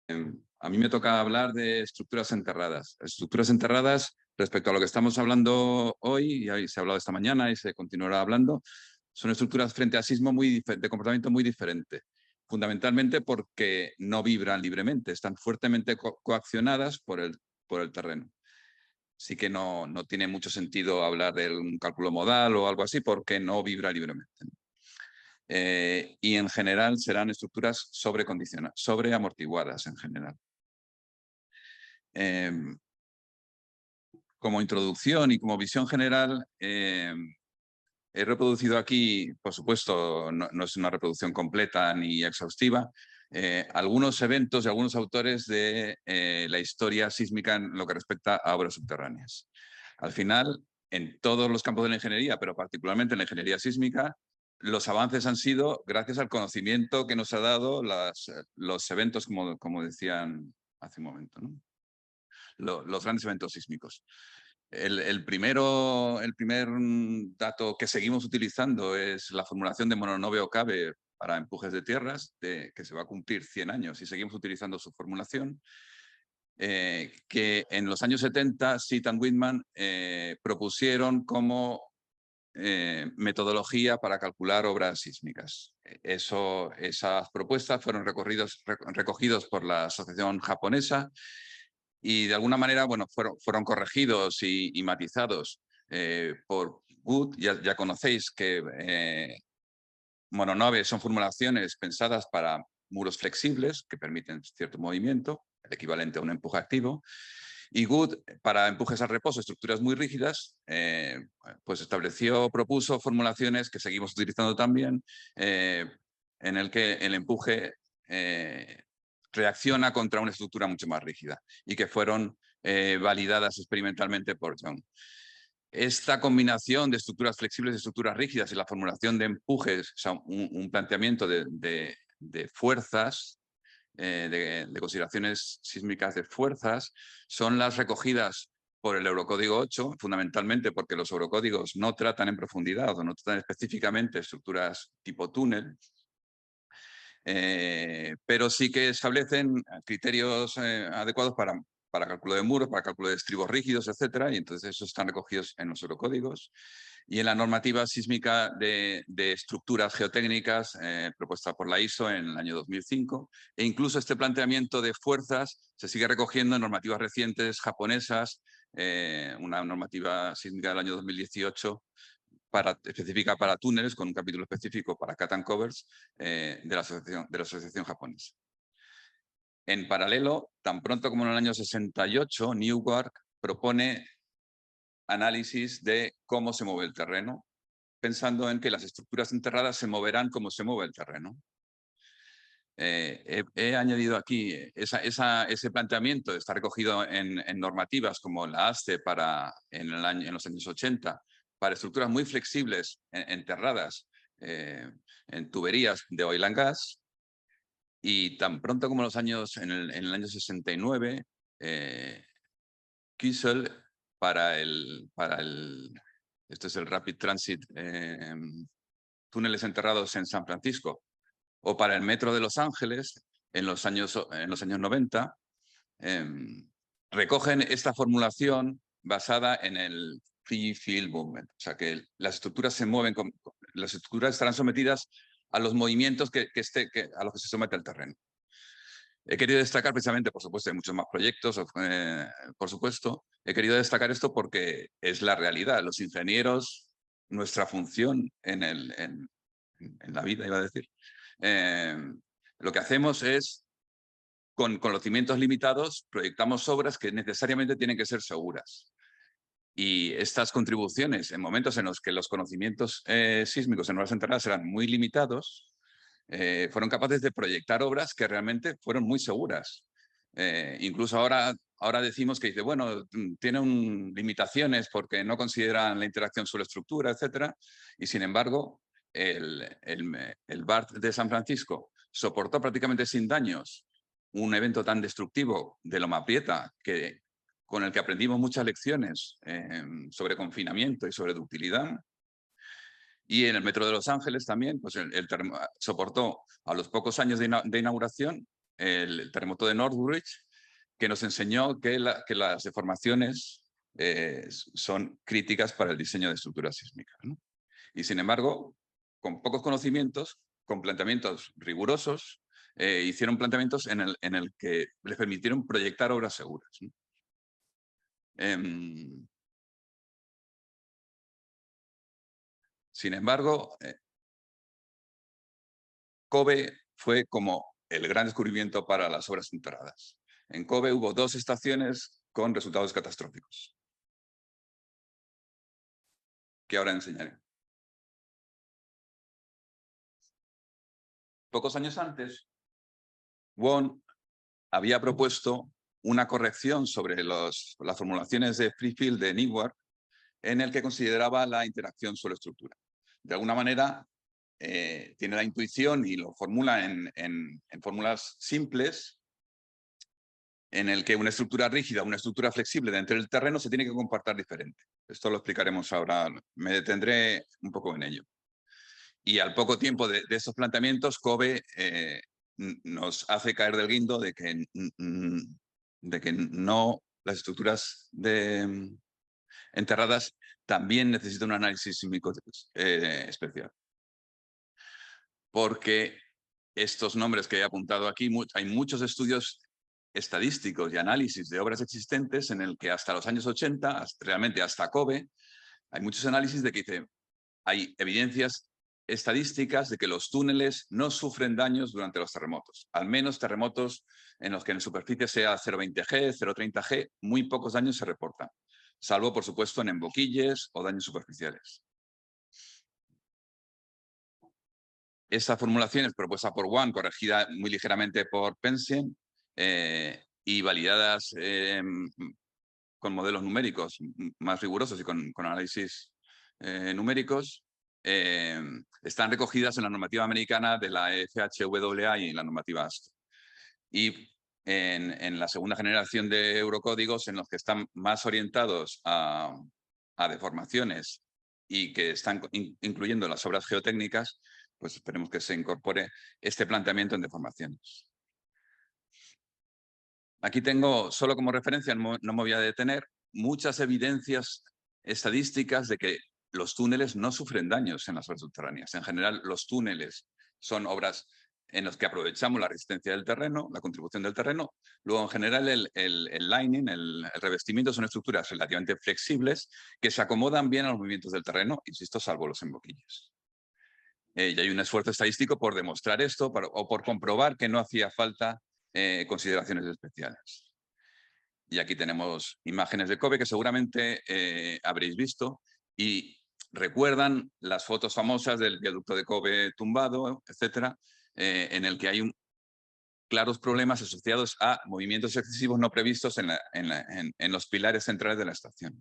A mí me toca hablar de estructuras enterradas. Estructuras enterradas, respecto a lo que estamos hablando hoy, y ahí se ha hablado esta mañana y se continuará hablando, son estructuras frente a sismo de comportamiento muy diferente. Fundamentalmente porque no vibran libremente, están fuertemente coaccionadas por el terreno. Sí que no tiene mucho sentido hablar de un cálculo modal o algo así porque no vibra libremente. Y en general serán estructuras sobreamortiguadas en general. Como introducción y como visión general, he reproducido aquí, por supuesto, no es una reproducción completa ni exhaustiva, algunos eventos y algunos autores de la historia sísmica en lo que respecta a obras subterráneas. Al final, en todos los campos de la ingeniería, pero particularmente en la ingeniería sísmica, los avances han sido gracias al conocimiento que nos ha dado los eventos, como decían hace un momento, ¿no? Los grandes eventos sísmicos. El primer dato que seguimos utilizando es la formulación de Mononobe-Okabe para empujes de tierras, que se va a cumplir 100 años y seguimos utilizando su formulación, que en los años 70 Seat y Whitman propusieron como metodología para calcular obras sísmicas. Esas propuestas fueron recogidos por la Asociación Japonesa y de alguna manera, bueno, fueron corregidos y matizados por Wood. Ya conocéis que Mononobe son formulaciones pensadas para muros flexibles que permiten cierto movimiento, el equivalente a un empuje activo. Y Wood, para empujes al reposo, estructuras muy rígidas, pues propuso formulaciones que seguimos utilizando también, en el que el empuje reacciona contra una estructura mucho más rígida y que fueron validadas experimentalmente por Young. Esta combinación de estructuras flexibles y estructuras rígidas y la formulación de empujes, o sea, un planteamiento de fuerzas, de consideraciones sísmicas de fuerzas, son las recogidas por el Eurocódigo 8, fundamentalmente porque los eurocódigos no tratan en profundidad o no tratan específicamente estructuras tipo túnel, pero sí que establecen criterios adecuados para cálculo de muros, para cálculo de estribos rígidos, etcétera, y entonces esos están recogidos en los eurocódigos. Y en la normativa sísmica de estructuras geotécnicas propuesta por la ISO en el año 2005, e incluso este planteamiento de fuerzas se sigue recogiendo en normativas recientes japonesas, una normativa sísmica del año 2018 específica para túneles, con un capítulo específico para cut and covers de la asociación japonesa. En paralelo, tan pronto como en el año 68, Newark propone análisis de cómo se mueve el terreno, pensando en que las estructuras enterradas se moverán como se mueve el terreno. He añadido aquí ese planteamiento, está recogido en normativas como la ASTE en los años 80, para estructuras muy flexibles enterradas en tuberías de oil and gas, y tan pronto como en el año 69, Kiesel esto es el Rapid Transit, túneles enterrados en San Francisco, o para el metro de Los Ángeles en los años 90, recogen esta formulación basada en el Free Field Movement. O sea, que las estructuras se mueven, las estructuras estarán sometidas a los movimientos a los que se somete el terreno. He querido destacar precisamente, por supuesto, hay muchos más proyectos, por supuesto. He querido destacar esto porque es la realidad. Los ingenieros, nuestra función en la vida, iba a decir, lo que hacemos es, con conocimientos limitados, proyectamos obras que necesariamente tienen que ser seguras. Y estas contribuciones, en momentos en los que los conocimientos sísmicos en obras enterradas eran muy limitados, fueron capaces de proyectar obras que realmente fueron muy seguras. Incluso ahora decimos que dice, bueno, tienen limitaciones porque no consideran la interacción suelo-estructura, etcétera, y sin embargo, el BART de San Francisco soportó prácticamente sin daños un evento tan destructivo de Loma Prieta, con el que aprendimos muchas lecciones sobre confinamiento y sobre ductilidad. Y en el metro de Los Ángeles también, pues soportó a los pocos años de inauguración el terremoto de Northbridge, que nos enseñó que las deformaciones son críticas para el diseño de estructuras sísmicas, ¿no? Y sin embargo, con pocos conocimientos, con planteamientos rigurosos, hicieron planteamientos en el que les permitieron proyectar obras seguras, ¿no? Sin embargo, Kobe fue como el gran descubrimiento para las obras enterradas. En Kobe hubo 2 estaciones con resultados catastróficos, que ahora enseñaré. Pocos años antes, Won había propuesto una corrección sobre las formulaciones de Freefield de Newark, en el que consideraba la interacción suelo-estructura. De alguna manera, tiene la intuición y lo formula en fórmulas simples, en el que una estructura rígida, una estructura flexible dentro del terreno se tiene que comportar diferente. Esto lo explicaremos ahora, me detendré un poco en ello. Y al poco tiempo de estos planteamientos, Kobe nos hace caer del guindo de que no las estructuras enterradas también necesitan un análisis sísmico especial. Porque estos nombres que he apuntado aquí, hay muchos estudios estadísticos y análisis de obras existentes en el que hasta los años 80, realmente hasta Kobe, hay muchos análisis de que hay evidencias estadísticas de que los túneles no sufren daños durante los terremotos. Al menos terremotos en los que en superficie sea 0,20G, 0,30G, muy pocos daños se reportan, salvo, por supuesto, en emboquilles o daños superficiales. Esta formulación es propuesta por Wang, corregida muy ligeramente por Penzian y validadas con modelos numéricos más rigurosos y con análisis numéricos. Están recogidas en la normativa americana de la FHWA y en la normativa ASTO. Y en la segunda generación de eurocódigos, en los que están más orientados a deformaciones y que están incluyendo las obras geotécnicas, pues esperemos que se incorpore este planteamiento en deformaciones. Aquí tengo, solo como referencia, no me voy a detener, muchas evidencias estadísticas de que los túneles no sufren daños en las obras subterráneas. En general, los túneles son obras en las que aprovechamos la resistencia del terreno, la contribución del terreno. Luego, en general, el lining, el revestimiento, son estructuras relativamente flexibles que se acomodan bien a los movimientos del terreno, insisto, salvo los emboquillos. Y hay un esfuerzo estadístico por demostrar esto o por comprobar que no hacía falta consideraciones especiales. Y aquí tenemos imágenes de Kobe que seguramente habréis visto y recuerdan las fotos famosas del viaducto de Kobe tumbado, etcétera, en el que hay claros problemas asociados a movimientos excesivos no previstos en los pilares centrales de la estación.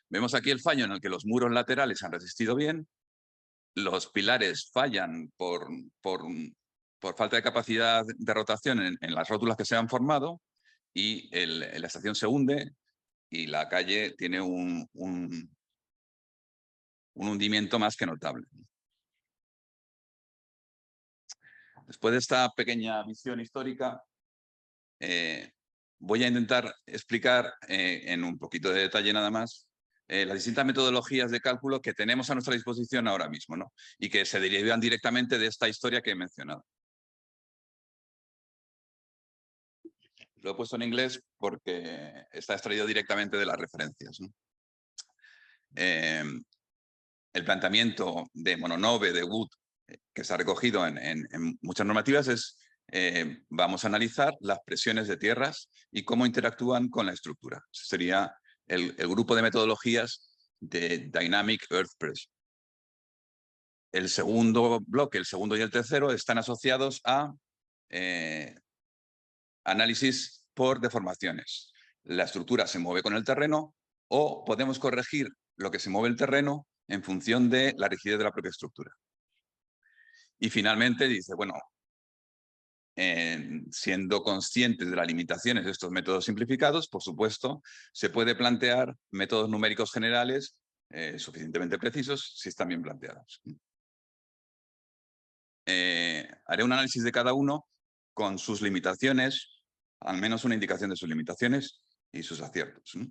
Vemos aquí el fallo en el que los muros laterales han resistido bien, los pilares fallan por falta de capacidad de rotación en las rótulas que se han formado y la estación se hunde y la calle tiene un hundimiento más que notable. Después de esta pequeña visión histórica, voy a intentar explicar en un poquito de detalle nada más las distintas metodologías de cálculo que tenemos a nuestra disposición ahora mismo, ¿no? Y que se derivan directamente de esta historia que he mencionado. Lo he puesto en inglés porque está extraído directamente de las referencias, ¿no? El planteamiento de Mononove, de Wood, que se ha recogido en muchas normativas es vamos a analizar las presiones de tierras y cómo interactúan con la estructura. Ese sería el grupo de metodologías de Dynamic Earth Pressure. El segundo bloque, el segundo y el tercero, están asociados a análisis por deformaciones. La estructura se mueve con el terreno o podemos corregir lo que se mueve el terreno en función de la rigidez de la propia estructura. Y finalmente dice, bueno, siendo conscientes de las limitaciones de estos métodos simplificados, por supuesto, se puede plantear métodos numéricos generales suficientemente precisos si están bien planteados. Haré un análisis de cada uno con sus limitaciones, al menos una indicación de sus limitaciones y sus aciertos, ¿no?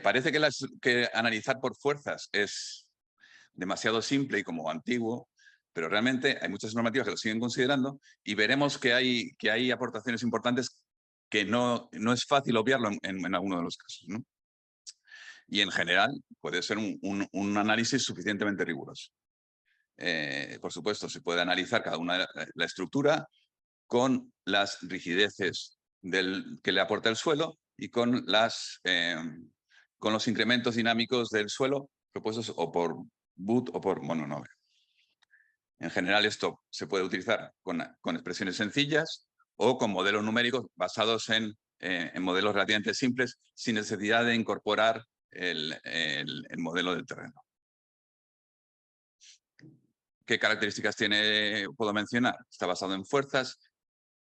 Parece que analizar por fuerzas es demasiado simple y como antiguo, pero realmente hay muchas normativas que lo siguen considerando y veremos que hay aportaciones importantes que no es fácil obviarlo en alguno de los casos, ¿no? Y en general puede ser un análisis suficientemente riguroso. Por supuesto, se puede analizar cada una de la estructura con las rigideces que le aporta el suelo y con los incrementos dinámicos del suelo propuestos o por Wood o por Mononove. En general, esto se puede utilizar con expresiones sencillas o con modelos numéricos basados en modelos relativamente simples sin necesidad de incorporar el modelo del terreno. ¿Qué características puedo mencionar? Está basado en fuerzas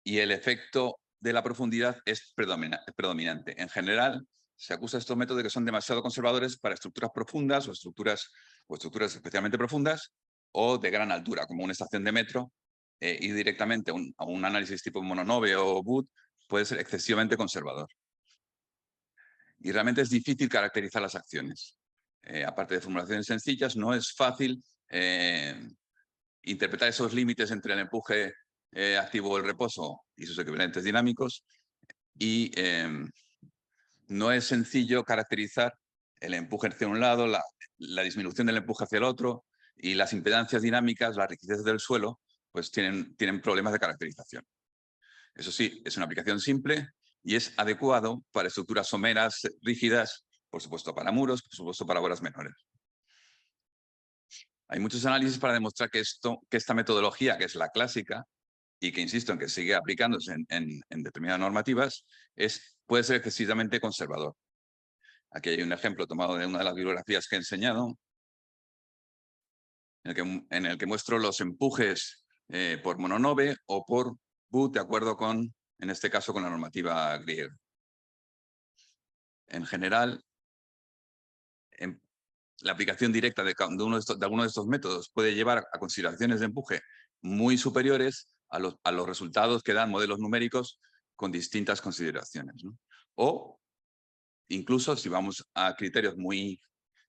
y el efecto de la profundidad es predominante. En general, se acusa a estos métodos de que son demasiado conservadores para estructuras profundas o estructuras especialmente profundas o de gran altura, como una estación de metro, y directamente a un análisis tipo Mononove o Wood puede ser excesivamente conservador. Y realmente es difícil caracterizar las acciones. Aparte de formulaciones sencillas, no es fácil interpretar esos límites entre el empuje activo o el reposo y sus equivalentes dinámicos, y no es sencillo caracterizar el empuje hacia un lado, la disminución del empuje hacia el otro, y las impedancias dinámicas, la rigidez del suelo, pues tienen problemas de caracterización. Eso sí, es una aplicación simple y es adecuado para estructuras someras rígidas, por supuesto para muros, por supuesto para obras menores. Hay muchos análisis para demostrar que esta metodología, que es la clásica, y que insisto en que sigue aplicándose en determinadas normativas, puede ser excesivamente conservador. Aquí hay un ejemplo tomado de una de las bibliografías que he enseñado, en el que muestro los empujes por Mononove o por Wood, de acuerdo con, en este caso, con la normativa griega. En general, la aplicación directa de alguno de estos métodos puede llevar a consideraciones de empuje muy superiores a los resultados que dan modelos numéricos con distintas consideraciones, ¿no? O incluso si vamos a criterios muy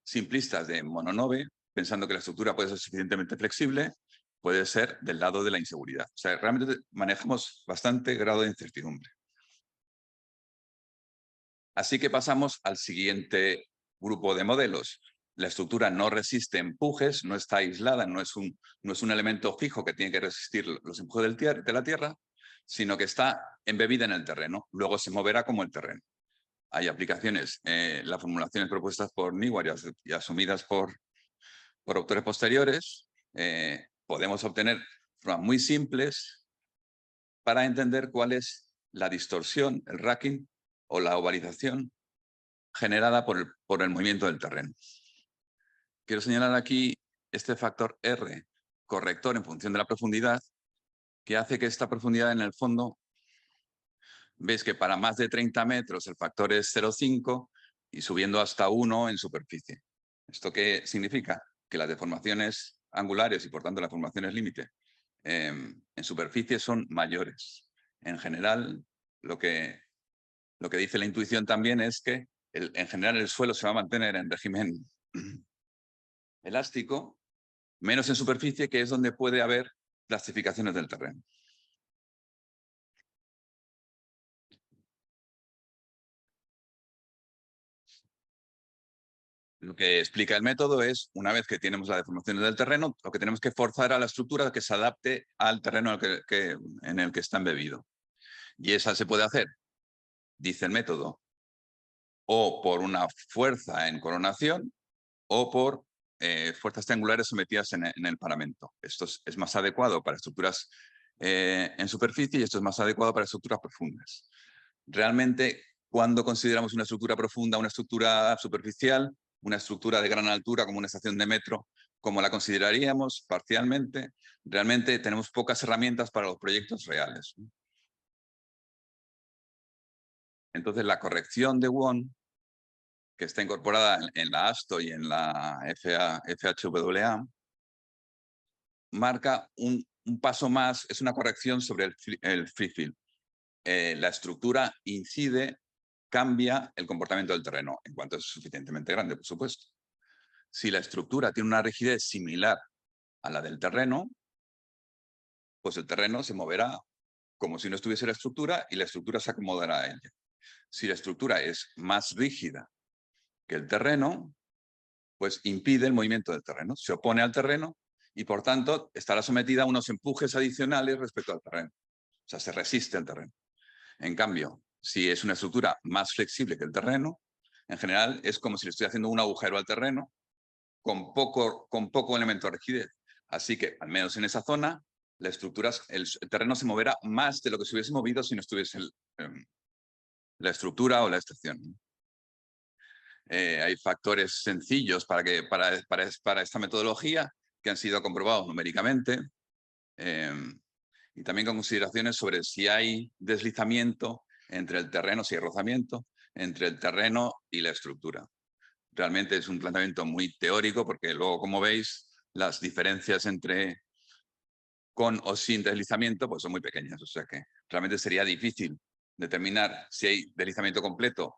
simplistas de Mononove, pensando que la estructura puede ser suficientemente flexible, puede ser del lado de la inseguridad. O sea, realmente manejamos bastante grado de incertidumbre. Así que pasamos al siguiente grupo de modelos. La estructura no resiste empujes, no está aislada, no es un elemento fijo que tiene que resistir los empujes de la Tierra, sino que está embebida en el terreno. Luego se moverá como el terreno. Hay aplicaciones, las formulaciones propuestas por Newar y asumidas por autores posteriores, podemos obtener formas muy simples para entender cuál es la distorsión, el racking o la ovalización generada por el movimiento del terreno. Quiero señalar aquí este factor R, corrector en función de la profundidad, que hace que esta profundidad en el fondo, veis que para más de 30 metros el factor es 0,5 y subiendo hasta 1 en superficie. ¿Esto qué significa? Que las deformaciones angulares y por tanto las deformaciones límite en superficie son mayores. En general, lo que dice la intuición también es que en general el suelo se va a mantener en régimen elástico, menos en superficie, que es donde puede haber plastificaciones del terreno. Lo que explica el método es, una vez que tenemos las deformaciones del terreno, lo que tenemos que forzar a la estructura que se adapte al terreno en el que está embebido. Y esa se puede hacer, dice el método, o por una fuerza en coronación o por fuerzas triangulares sometidas en el paramento. Esto es más adecuado para estructuras en superficie y esto es más adecuado para estructuras profundas. Realmente, cuando consideramos una estructura profunda, una estructura superficial, una estructura de gran altura como una estación de metro, como la consideraríamos parcialmente, realmente tenemos pocas herramientas para los proyectos reales. Entonces, la corrección de Won, que está incorporada en la ASTO y en la FHWA, marca un paso más, es una corrección sobre el free field. La estructura incide, cambia el comportamiento del terreno, en cuanto es suficientemente grande, por supuesto. Si la estructura tiene una rigidez similar a la del terreno, pues el terreno se moverá como si no estuviese la estructura y la estructura se acomodará a ella. Si la estructura es más rígida que el terreno, pues impide el movimiento del terreno, se opone al terreno y, por tanto, estará sometida a unos empujes adicionales respecto al terreno. O sea, se resiste al terreno. En cambio, si es una estructura más flexible que el terreno, en general es como si le estoy haciendo un agujero al terreno con poco elemento de rigidez. Así que, al menos en esa zona, el terreno se moverá más de lo que se hubiese movido si no estuviese la estructura o la estación. Hay factores sencillos para esta metodología que han sido comprobados numéricamente y también con consideraciones sobre si hay deslizamiento entre el terreno, si hay rozamiento entre el terreno y la estructura. Realmente es un planteamiento muy teórico porque luego, como veis, las diferencias entre con o sin deslizamiento pues son muy pequeñas. O sea que realmente sería difícil determinar si hay deslizamiento completo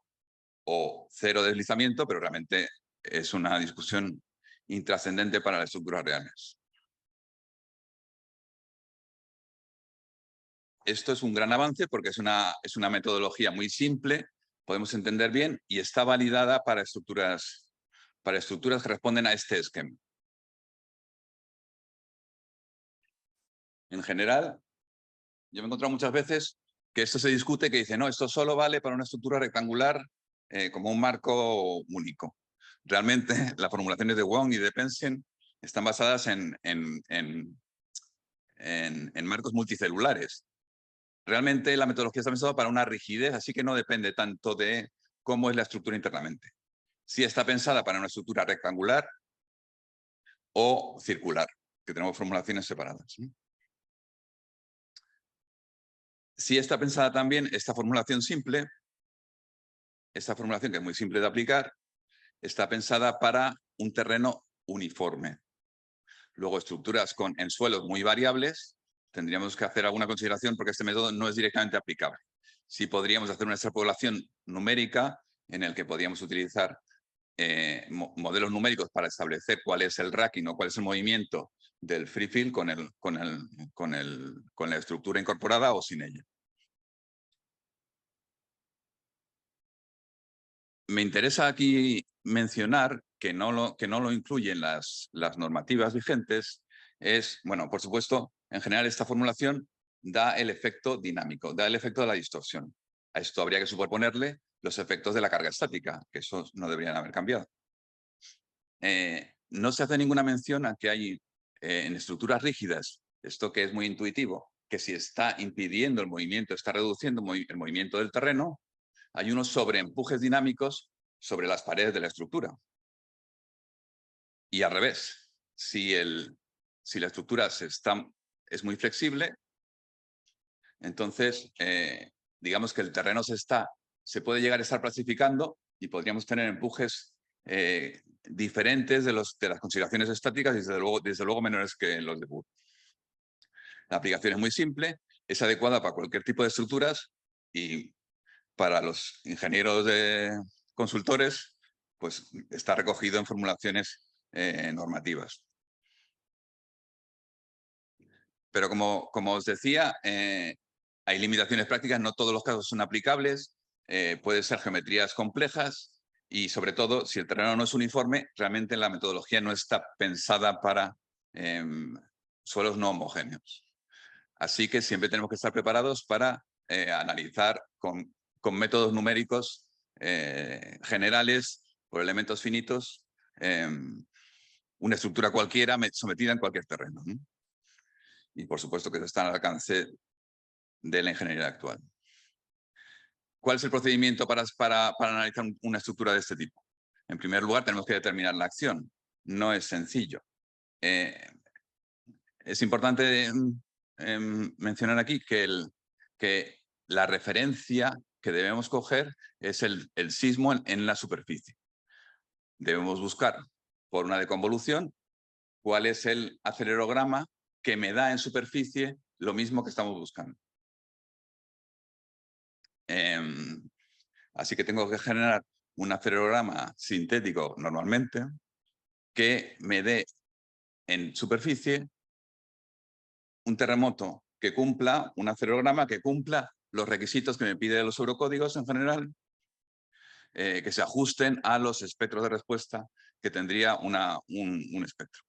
o cero deslizamiento, pero realmente es una discusión intrascendente para las estructuras reales. Esto es un gran avance porque es una metodología muy simple, podemos entender bien y está validada para estructuras que responden a este esquema. En general, yo me he encontrado muchas veces que esto se discute, que dice, no, esto solo vale para una estructura rectangular como un marco único. Realmente las formulaciones de Wong y de Penzian están basadas en marcos multicelulares. Realmente la metodología está pensada para una rigidez, así que no depende tanto de cómo es la estructura internamente. Sí está pensada para una estructura rectangular o circular, que tenemos formulaciones separadas. Sí está pensada también esta formulación simple, esta formulación que es muy simple de aplicar, está pensada para un terreno uniforme. Luego, estructuras en suelos muy variables, tendríamos que hacer alguna consideración porque este método no es directamente aplicable. Sí podríamos hacer una extrapolación numérica en el que podríamos utilizar modelos numéricos para establecer cuál es el racking o cuál es el movimiento del free field con la estructura incorporada o sin ella. Me interesa aquí mencionar que no lo incluyen las normativas vigentes. Bueno, por supuesto, en general esta formulación da el efecto dinámico, da el efecto de la distorsión. A esto habría que superponerle los efectos de la carga estática, que esos no deberían haber cambiado. No se hace ninguna mención a que hay en estructuras rígidas, esto que es muy intuitivo, que si está impidiendo el movimiento, está reduciendo el movimiento del terreno, hay unos sobreempujes dinámicos sobre las paredes de la estructura. Y al revés, si la estructura es muy flexible, entonces digamos que el terreno se puede llegar a estar plastificando y podríamos tener empujes diferentes de las consideraciones estáticas y desde luego menores que los de Wood. La aplicación es muy simple, es adecuada para cualquier tipo de estructuras y para los ingenieros consultores, pues está recogido en formulaciones normativas. Pero como os decía, hay limitaciones prácticas, no todos los casos son aplicables, pueden ser geometrías complejas y, sobre todo, si el terreno no es uniforme, realmente la metodología no está pensada para suelos no homogéneos. Así que siempre tenemos que estar preparados para analizar con métodos numéricos generales por elementos finitos una estructura cualquiera sometida en cualquier terreno. Y por supuesto que eso está al alcance de la ingeniería actual. ¿Cuál es el procedimiento para analizar una estructura de este tipo? En primer lugar, tenemos que determinar la acción. No es sencillo. Es importante mencionar aquí que la referencia que debemos coger es el sismo en la superficie. Debemos buscar por una deconvolución cuál es el acelerograma que me da en superficie lo mismo que estamos buscando. Así que tengo que generar un acelerograma sintético normalmente que me dé en superficie un terremoto que cumpla, un acelerograma que cumpla los requisitos que me piden los eurocódigos en general, que se ajusten a los espectros de respuesta que tendría un espectro.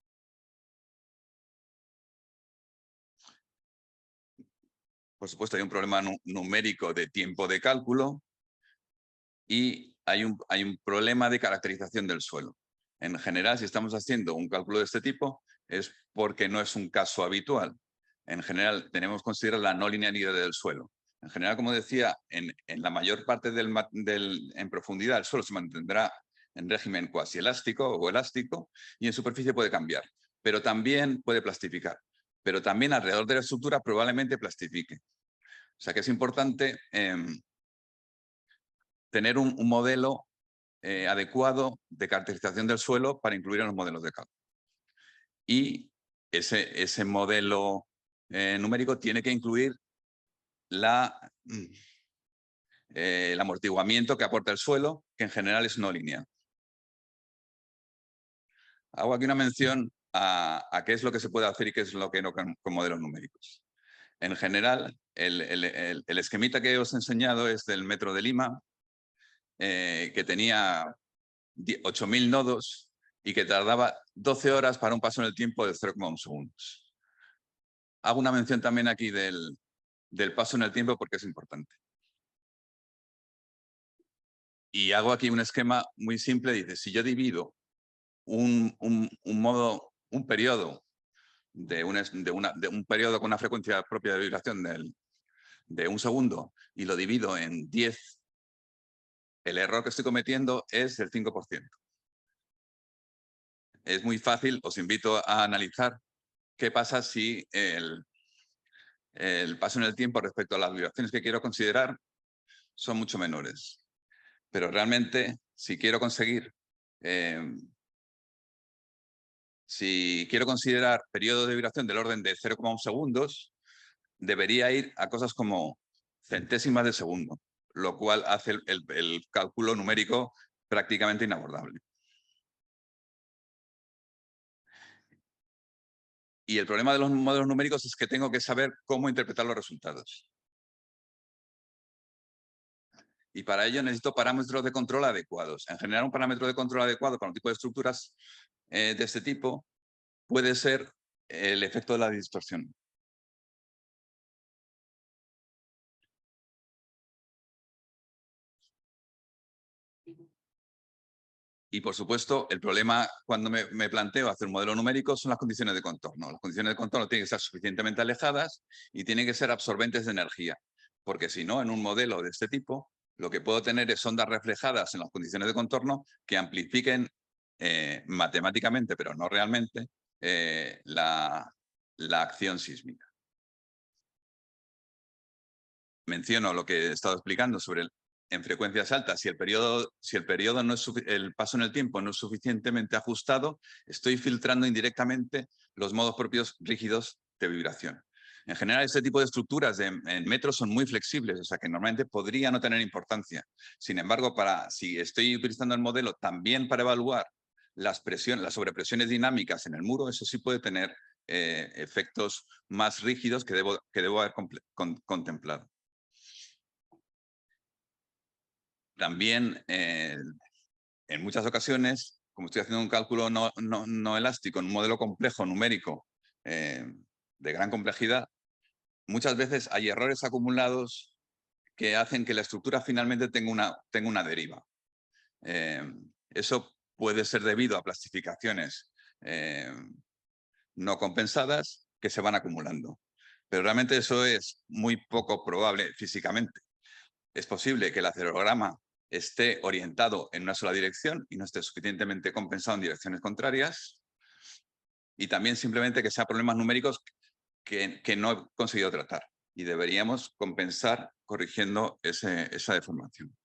Por supuesto, hay un problema numérico de tiempo de cálculo y hay un problema de caracterización del suelo. En general, si estamos haciendo un cálculo de este tipo, es porque no es un caso habitual. En general, tenemos que considerar la no linealidad del suelo. En general, como decía, en la mayor parte en profundidad el suelo se mantendrá en régimen cuasi elástico o elástico y en superficie puede cambiar, pero también puede plastificar. Pero también alrededor de la estructura probablemente plastifique. O sea que es importante tener un modelo adecuado de caracterización del suelo para incluir en los modelos de cálculo. Y ese modelo numérico tiene que incluir el amortiguamiento que aporta el suelo, que en general es no lineal. Hago aquí una mención a qué es lo que se puede hacer y qué es lo que no con modelos numéricos. En general, el esquemita que os he enseñado es del Metro de Lima, que tenía 8.000 nodos y que tardaba 12 horas para un paso en el tiempo de 0,1 segundos. Hago una mención también aquí del paso en el tiempo porque es importante. Y hago aquí un esquema muy simple. Dice, si yo divido un periodo de un periodo con una frecuencia propia de vibración de 1 segundo y lo divido en 10, el error que estoy cometiendo es del 5%. Es muy fácil, os invito a analizar qué pasa si el paso en el tiempo respecto a las vibraciones que quiero considerar son mucho menores. Pero realmente, si quiero considerar periodos de vibración del orden de 0,1 segundos, debería ir a cosas como centésimas de segundo, lo cual hace el cálculo numérico prácticamente inabordable. Y el problema de los modelos numéricos es que tengo que saber cómo interpretar los resultados. Y para ello necesito parámetros de control adecuados. En general, un parámetro de control adecuado para un tipo de estructuras de este tipo puede ser el efecto de la distorsión. Y, por supuesto, el problema cuando me planteo hacer un modelo numérico son las condiciones de contorno. Las condiciones de contorno tienen que estar suficientemente alejadas y tienen que ser absorbentes de energía, porque si no, en un modelo de este tipo, lo que puedo tener es ondas reflejadas en las condiciones de contorno que amplifiquen matemáticamente, pero no realmente, la acción sísmica. Menciono lo que he estado explicando sobre en frecuencias altas, si el periodo no es el paso en el tiempo no es suficientemente ajustado, estoy filtrando indirectamente los modos propios rígidos de vibración. En general, este tipo de estructuras en metros son muy flexibles, o sea que normalmente podría no tener importancia. Sin embargo, si estoy utilizando el modelo también para evaluar las sobrepresiones dinámicas en el muro, eso sí puede tener efectos más rígidos que debo haber contemplado. También, en muchas ocasiones, como estoy haciendo un cálculo no elástico en un modelo complejo numérico de gran complejidad, muchas veces hay errores acumulados que hacen que la estructura finalmente tenga una deriva. Eso puede ser debido a plastificaciones no compensadas que se van acumulando. Pero realmente eso es muy poco probable físicamente. Es posible que el acelerograma esté orientado en una sola dirección y no esté suficientemente compensado en direcciones contrarias. Y también simplemente que sean problemas numéricos que no he conseguido tratar. Y deberíamos compensar corrigiendo esa deformación.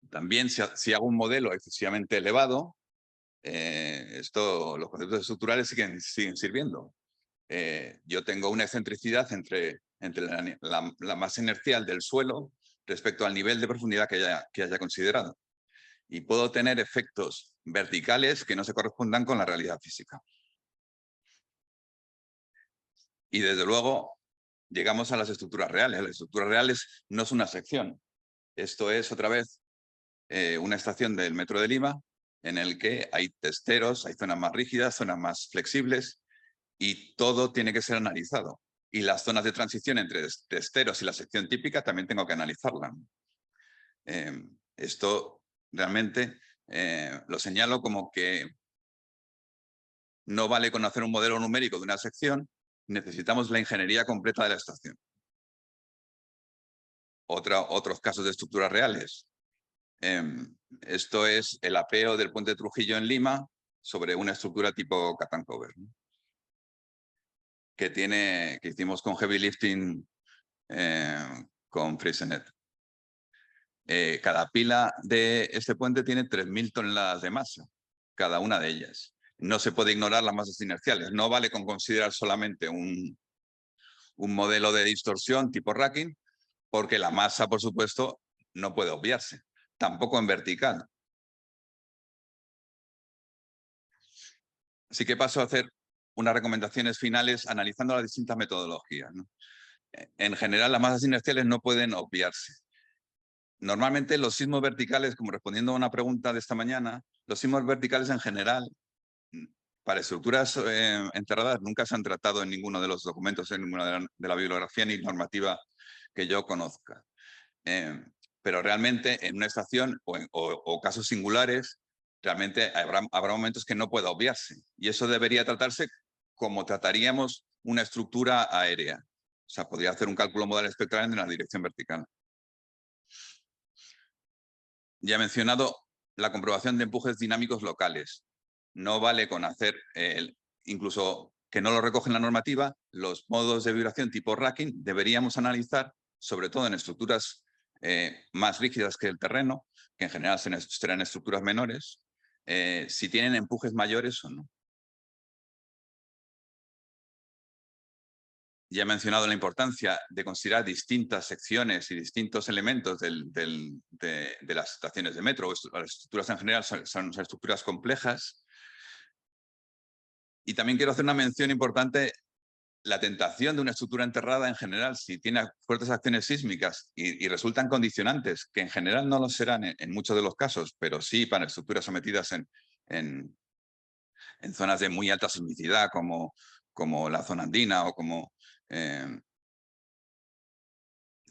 También si hago un modelo excesivamente elevado, los conceptos estructurales siguen sirviendo. Yo tengo una excentricidad entre la masa inercial del suelo respecto al nivel de profundidad que haya considerado. Y puedo tener efectos verticales que no se correspondan con la realidad física. Y desde luego llegamos a las estructuras reales. Las estructuras reales no es una sección. Esto es otra vez una estación del Metro de Lima en el que hay testeros, hay zonas más rígidas, zonas más flexibles y todo tiene que ser analizado. Y las zonas de transición entre testeros y la sección típica también tengo que analizarla. Esto realmente lo señalo como que no vale con hacer un modelo numérico de una sección, necesitamos la ingeniería completa de la estación. Otros casos de estructuras reales. Esto es el apeo del puente de Trujillo en Lima sobre una estructura tipo cut and cover, ¿no? que hicimos con heavy lifting con Freysenet. Cada pila de este puente tiene 3.000 toneladas de masa, cada una de ellas. No se puede ignorar las masas inerciales. No vale con considerar solamente un modelo de distorsión tipo racking, porque la masa, por supuesto, no puede obviarse. Tampoco en vertical. Así que paso a hacer unas recomendaciones finales analizando las distintas metodologías, ¿no? En general, las masas inerciales no pueden obviarse. Normalmente los sismos verticales, como respondiendo a una pregunta de esta mañana, los sismos verticales en general, para estructuras enterradas, nunca se han tratado en ninguno de los documentos, en ninguna de la bibliografía ni normativa que yo conozca. Pero realmente en una estación o casos singulares, realmente habrá momentos que no pueda obviarse. Y eso debería tratarse como trataríamos una estructura aérea. O sea, podría hacer un cálculo modal espectral en la dirección vertical. Ya he mencionado la comprobación de empujes dinámicos locales. No vale con hacer, incluso que no lo recoge la normativa, los modos de vibración tipo racking deberíamos analizar, sobre todo en estructuras más rígidas que el terreno, que en general serán estructuras menores, si tienen empujes mayores o no. Ya he mencionado la importancia de considerar distintas secciones y distintos elementos de las estaciones de metro. Las estructuras en general son estructuras complejas. Y también quiero hacer una mención importante. La tentación de una estructura enterrada en general, si tiene fuertes acciones sísmicas y resultan condicionantes, que en general no lo serán en muchos de los casos, pero sí para estructuras sometidas en zonas de muy alta sismicidad, como la zona andina o como...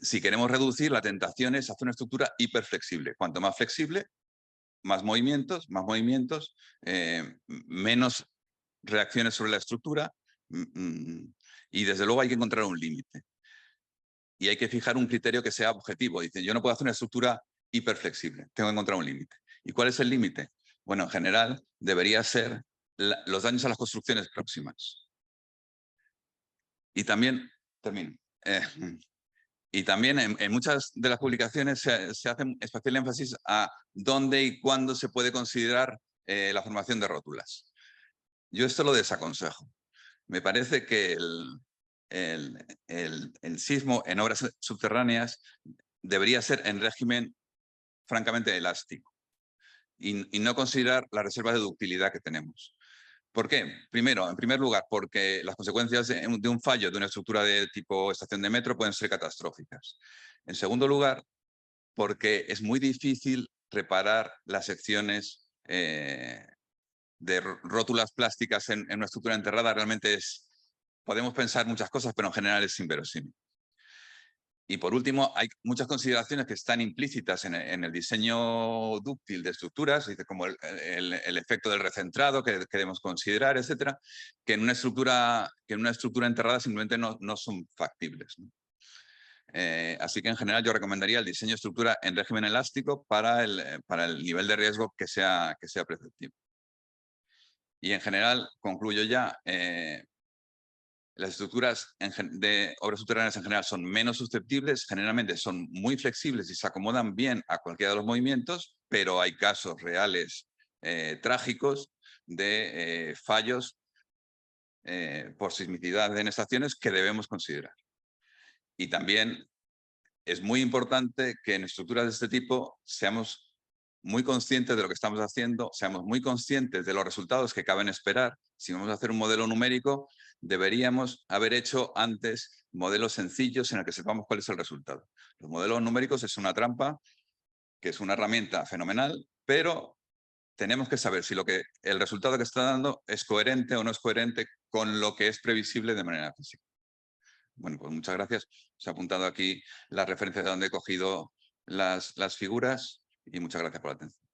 si queremos reducir, la tentación es hacer una estructura hiperflexible. Cuanto más flexible, más movimientos, menos reacciones sobre la estructura, y desde luego hay que encontrar un límite. Y hay que fijar un criterio que sea objetivo. Dicen, yo no puedo hacer una estructura hiperflexible, tengo que encontrar un límite. ¿Y cuál es el límite? Bueno, en general debería ser los daños a las construcciones próximas. Y también, termino, y también en muchas de las publicaciones se hace especial énfasis a dónde y cuándo se puede considerar la formación de rótulas. Yo esto lo desaconsejo. Me parece que el sismo en obras subterráneas debería ser en régimen francamente elástico y no considerar las reservas de ductilidad que tenemos. ¿Por qué? Primero, en primer lugar, porque las consecuencias de un fallo de una estructura de tipo estación de metro pueden ser catastróficas. En segundo lugar, porque es muy difícil reparar las secciones de rótulas plásticas en una estructura enterrada. Realmente podemos pensar muchas cosas, pero en general es inverosímil. Y por último, hay muchas consideraciones que están implícitas en el diseño dúctil de estructuras, como el efecto del recentrado que debemos considerar, etcétera, que en una estructura enterrada simplemente no son factibles, ¿no? Así que en general yo recomendaría el diseño de estructura en régimen elástico para el nivel de riesgo que sea preceptivo. Y en general, concluyo ya, las estructuras de obras subterráneas en general son menos susceptibles, generalmente son muy flexibles y se acomodan bien a cualquiera de los movimientos, pero hay casos reales trágicos de fallos por sismicidad en estaciones que debemos considerar. Y también es muy importante que en estructuras de este tipo seamos muy conscientes de lo que estamos haciendo, seamos muy conscientes de los resultados que caben esperar. Si vamos a hacer un modelo numérico, deberíamos haber hecho antes modelos sencillos en el que sepamos cuál es el resultado. Los modelos numéricos es una trampa, que es una herramienta fenomenal, pero tenemos que saber si el resultado que está dando es coherente o no es coherente con lo que es previsible de manera física. Bueno, pues muchas gracias. Os he apuntado aquí las referencias de donde he cogido las figuras y muchas gracias por la atención.